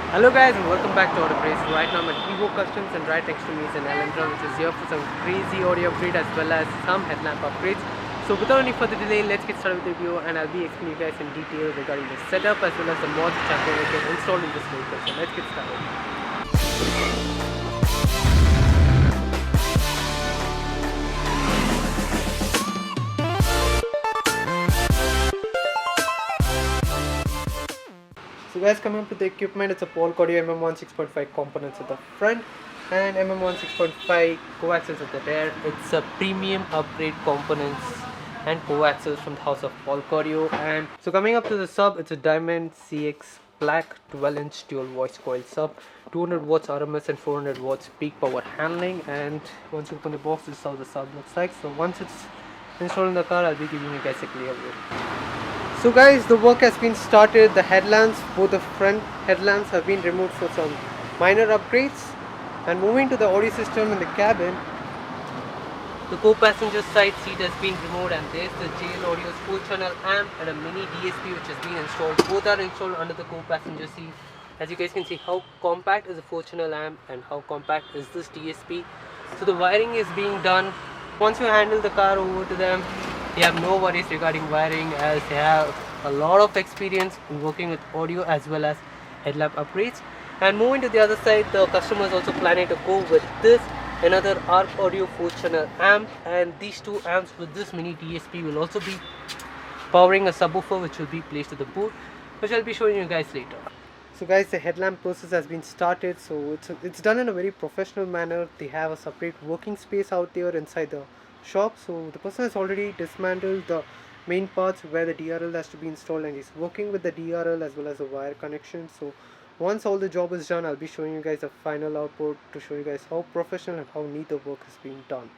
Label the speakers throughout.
Speaker 1: Hello guys and welcome back to Craze. Right now I'm at Evo Customs and right next to me is an Elentra which is here for some crazy audio upgrade as well as some headlamp upgrades. So without any further delay, let's get started with the video and I'll be explaining you guys in detail regarding the setup as well as the mods which are going to get installed in this vehicle. So let's get started. So guys, coming up with the equipment, it's a Polk audio MM1 6.5 components at the front and MM1 6.5 coaxils at the rear. It's a premium upgrade components and coaxils from the house of Polk audio. And so coming up to the sub, it's a Diamond CX black 12-inch dual voice coil sub, 200 watts RMS and 400 watts peak power handling. And once you open the box, this is how the sub looks like. So once it's installed in the car, I'll be giving you guys a clear view. So guys, the work has been started. The headlamps, both the front headlamps have been removed for some minor upgrades. And moving to the audio system in the cabin, the co-passenger side seat has been removed and there's the JL Audio's 4-channel amp and a mini DSP which has been installed. Both are installed under the co-passenger seat. As you guys can see how compact is the 4-channel amp and how compact is this DSP. So the wiring is being done. Once you handle the car over to them, you have no worries regarding wiring as they have a lot of experience in working with audio as well as headlamp upgrades. And moving to the other side, the customer is also planning to go with this another ARC Audio 4-channel amp, and these two amps with this mini DSP will also be powering a subwoofer which will be placed to the boot, which I'll be showing you guys later. So guys, the headlamp process has been started, so it's done in a very professional manner. They have a separate working space out there inside the shop. So the person has already dismantled the main parts where the DRL has to be installed and he's working with the DRL as well as the wire connection. So once all the job is done, I'll be showing you guys the final output to show you guys how professional and how neat the work is being done.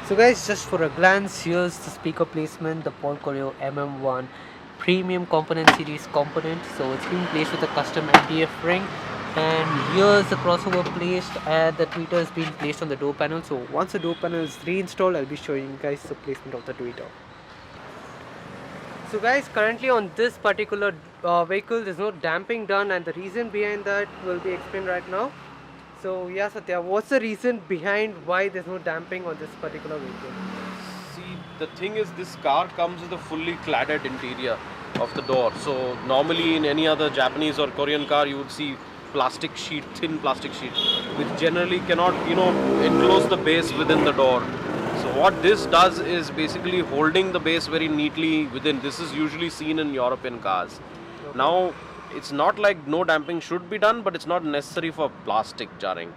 Speaker 1: So guys, just for a glance, here's the speaker placement, the Polk Audio MM1 premium component series component. So it's being placed with a custom MDF ring. And here's the crossover placed and the tweeter is being placed on the door panel. So once the door panel is reinstalled, I'll be showing you guys the placement of the tweeter. So guys, currently on this particular vehicle there's no damping done, and the reason behind that will be explained right now. So yeah, Sathya, what's the reason behind why there's no damping on this particular vehicle?
Speaker 2: See, the thing is, this car comes with a fully cladded interior of the door. So normally in any other Japanese or Korean car you would see plastic sheet, thin plastic sheet, which generally cannot, enclose the base within the door. So what this does is basically holding the base very neatly within. This is usually seen in European cars.
Speaker 1: Okay.
Speaker 2: Now, it's not like no damping should be done, but it's not necessary for plastic jarring.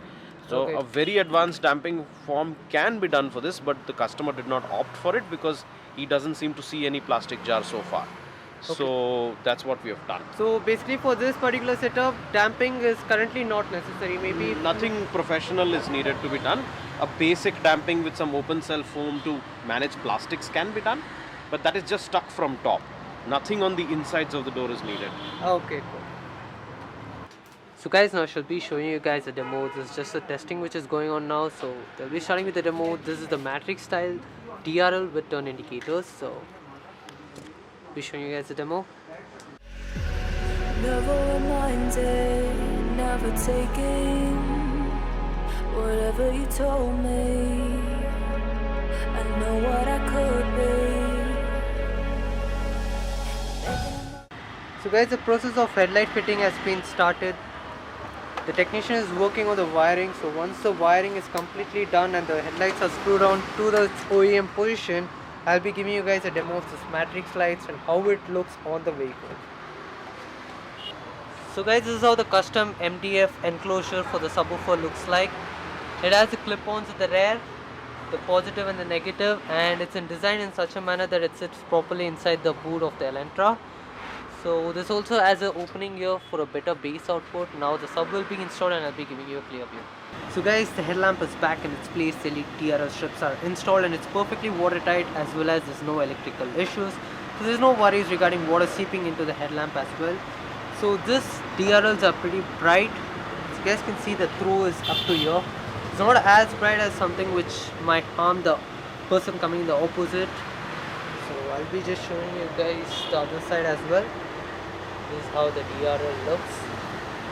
Speaker 2: So
Speaker 1: Okay.
Speaker 2: a very advanced damping form can be done for this, but the customer did not opt for it because he doesn't seem to see any plastic jar so far.
Speaker 1: Okay.
Speaker 2: So that's what we have done.
Speaker 1: So basically for this particular setup, damping is currently not necessary. Maybe
Speaker 2: Nothing professional is needed to be done. A basic damping with some open cell foam to manage plastics can be done, but that is just stuck from top. Nothing on the insides of the door is needed.
Speaker 1: Okay, cool. So guys, now I shall be showing you guys a demo. This is just a testing which is going on now. So they'll be starting with the demo. This is the matrix style DRL with turn indicators. So I'll be showing you guys the demo.
Speaker 3: Never reminded, never taking whatever you told me. I know what I could be.
Speaker 1: So guys, the process of headlight fitting has been started. The technician is working on the wiring. So once the wiring is completely done and the headlights are screwed on to the OEM position, I'll be giving you guys a demo of this matrix lights and how it looks on the vehicle. So guys, this is how the custom MDF enclosure for the subwoofer looks like. It has the clip-ons at the rear, the positive and the negative, and it's designed in such a manner that it sits properly inside the boot of the Elentra. So this also has an opening here for a better bass output. Now the sub will be installed and I'll be giving you a clear view. So guys, the headlamp is back in its place. The LED TRL strips are installed and it's perfectly watertight as well as there's no electrical issues. So there's no worries regarding water seeping into the headlamp as well. So this DRLs are pretty bright. As you guys can see, the throw is up to here. It's not as bright as something which might harm the person coming in the opposite. So I'll be just showing you guys the other side as well. This is how the DRL looks.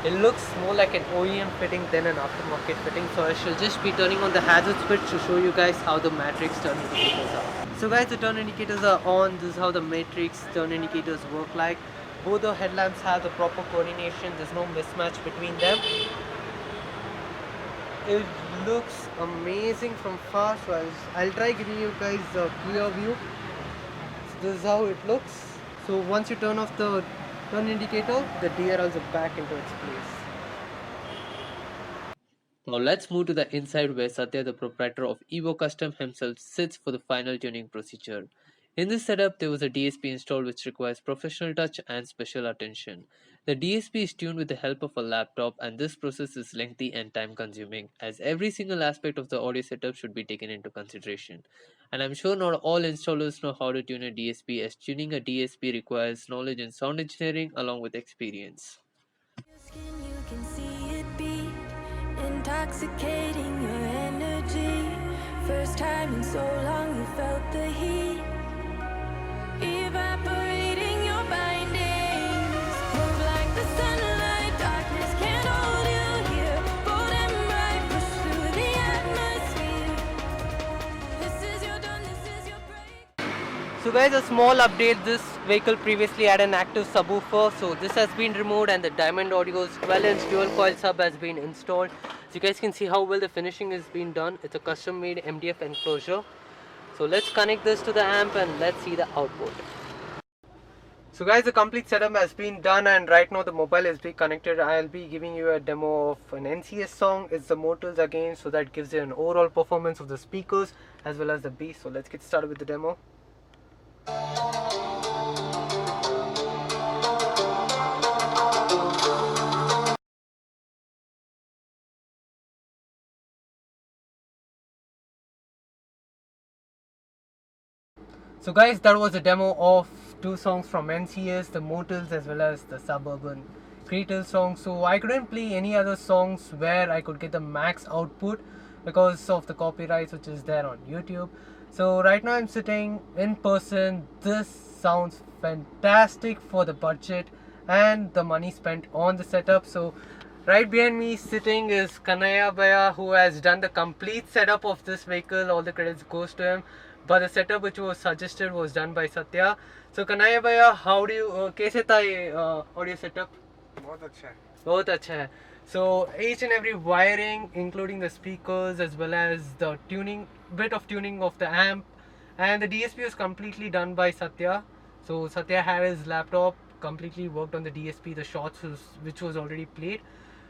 Speaker 1: It looks more like an OEM fitting than an aftermarket fitting, so I shall just be turning on the hazard switch to show you guys how the matrix turn indicators are. So guys, the turn indicators are on. This is how the matrix turn indicators work like. Both the headlamps have the proper coordination, there's no mismatch between them. It looks amazing from far, so I'll try giving you guys a clear view. So this is how it looks. So once you turn off the turn indicator, the DRLs are back into its place. Now let's move to the inside where Sathya, the proprietor of Evo Custom himself, sits for the final tuning procedure. In this setup, there was a DSP installed which requires professional touch and special attention. The DSP is tuned with the help of a laptop, and this process is lengthy and time consuming as every single aspect of the audio setup should be taken into consideration. And I'm sure not all installers know how to tune a DSP, as tuning a DSP requires knowledge in sound engineering along with experience.
Speaker 3: Your skin, you can see it beat, intoxicating your energy. First time in so long you felt the heat, evaporating your bindings. Move like the sunlight, darkness can't hold you here. Bold and bright, push through the atmosphere. This is your dawn, this is your break.
Speaker 1: So guys, a small update. This vehicle previously had an active subwoofer, so this has been removed and the Diamond Audio's 12-inch dual coil sub has been installed. So you guys can see how well the finishing is being done. It's a custom made MDF enclosure. So let's connect this to the amp and let's see the output. So guys, the complete setup has been done and right now the mobile is being connected. I'll be giving you a demo of an NCS song. It's the Motors again, so that gives you an overall performance of the speakers as well as the bass. So let's get started with the demo. So guys, that was a demo of two songs from NCS, the Motels as well as the Suburban Creative song. So I couldn't play any other songs where I could get the max output because of the copyrights which is there on YouTube. So right now I'm sitting in person. This sounds fantastic for the budget and the money spent on the setup. So right behind me sitting is Kanaya Bhaiya, who has done the complete setup of this vehicle. All the credits goes to him. But the setup which was suggested was done by Sathya. So Kanaya Bhaiya, how do you कैसे था ये audio setup?
Speaker 4: बहुत अच्छा है.
Speaker 1: बहुत अच्छा है. So each and every wiring, including the speakers as well as the tuning, bit of tuning of the amp, and the DSP was completely done by Sathya. So Sathya had his laptop, completely worked on the DSP, the shots which was already played.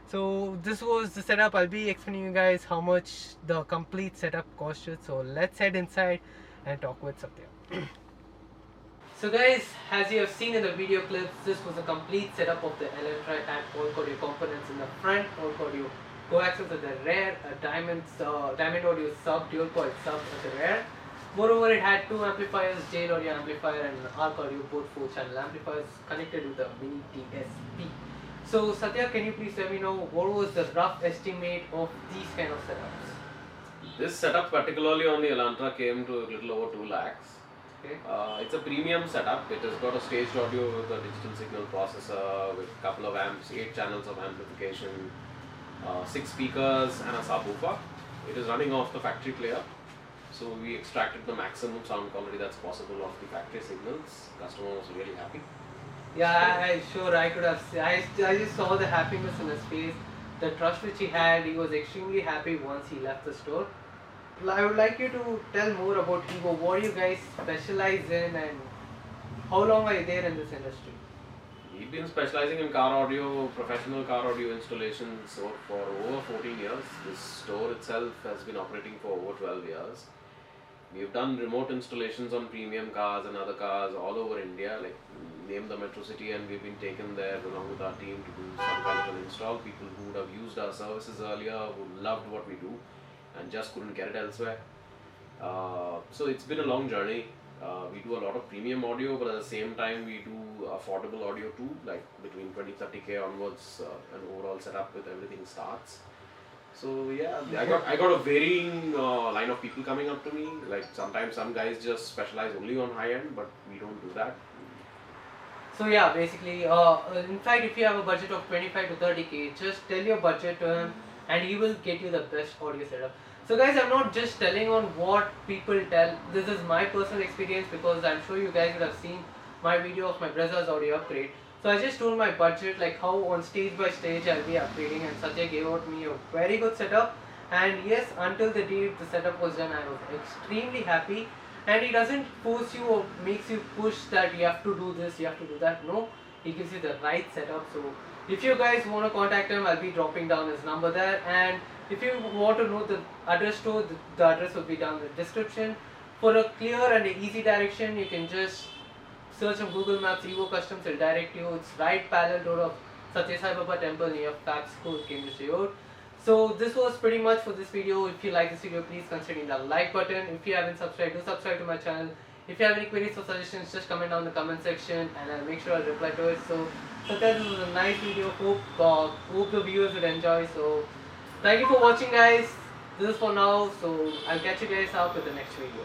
Speaker 1: So this was the setup. I'll be explaining you guys how much the complete setup costed. So let's head inside and talk with Sathya. So guys, as you have seen in the video clips, this was a complete setup of the Elentra and Polk audio components in the front, Polk audio coaxils at the rear, a Diamond audio sub, dual coil sub at the rear. Moreover, it had two amplifiers, J audio amplifier and arc audio, both 4-channel amplifiers connected with the mini DSP. So Sathya, can you please let me know what was the rough estimate of these kind of setups?
Speaker 2: This setup, particularly on the Elentra, came to a little over 2 lakhs.
Speaker 1: Okay.
Speaker 2: It's a premium setup. It has got a staged audio with a digital signal processor with a couple of amps, 8 channels of amplification, 6 speakers and a subwoofer. It is running off the factory player. So we extracted the maximum sound quality that's possible of the factory signals. Customer was really happy.
Speaker 1: Yeah, I could have seen. I just saw the happiness in his face, the trust which he had. He was extremely happy once he left the store. I would like you to tell more about Evo. What do you guys specialize in and how long are you there in this industry?
Speaker 2: We've been specializing in car audio, professional car audio installations for over 14 years. This store itself has been operating for over 12 years. We've done remote installations on premium cars and other cars all over India, like name the metro city, and we've been taken there along with our team to do some kind of an install. People who would have used our services earlier, who loved what we do and just couldn't get it elsewhere. So it's been a long journey. We do a lot of premium audio, but at the same time we do affordable audio too, like between 20-30k onwards, an overall setup with everything starts. So yeah, I got a varying line of people coming up to me. Like sometimes some guys just specialize only on high end, but we don't do that.
Speaker 1: So yeah, basically, in fact, if you have a budget of 25 to 30k, just tell your budget to him, and he will get you the best audio setup. So guys, I'm not just telling on what people tell. This is my personal experience because I'm sure you guys would have seen my video of my brother's audio upgrade. So I just told my budget, like how on stage by stage I'll be upgrading, and Sathya gave out me a very good setup. And yes, until the day the setup was done, I was extremely happy. And he doesn't force you or makes you push that you have to do this, you have to do that. No, he gives you the right setup. So if you guys want to contact him, I'll be dropping down his number there. And if you want to know the address to, the address will be down in the description. For a clear and a easy direction, you can just search on Google Maps Evo Customs, will direct you. It's right parallel road of Sathya Evo temple near Fact School, Cambridge Road. So this was pretty much for this video. If you like this video, please consider hitting the like button. If you haven't subscribed, do subscribe to my channel. If you have any queries or suggestions, just comment down in the comment section and I'll make sure I'll reply to it. So this was a nice video. Hope the viewers would enjoy. So thank you for watching, guys. This is for now. So I'll catch you guys up with the next video.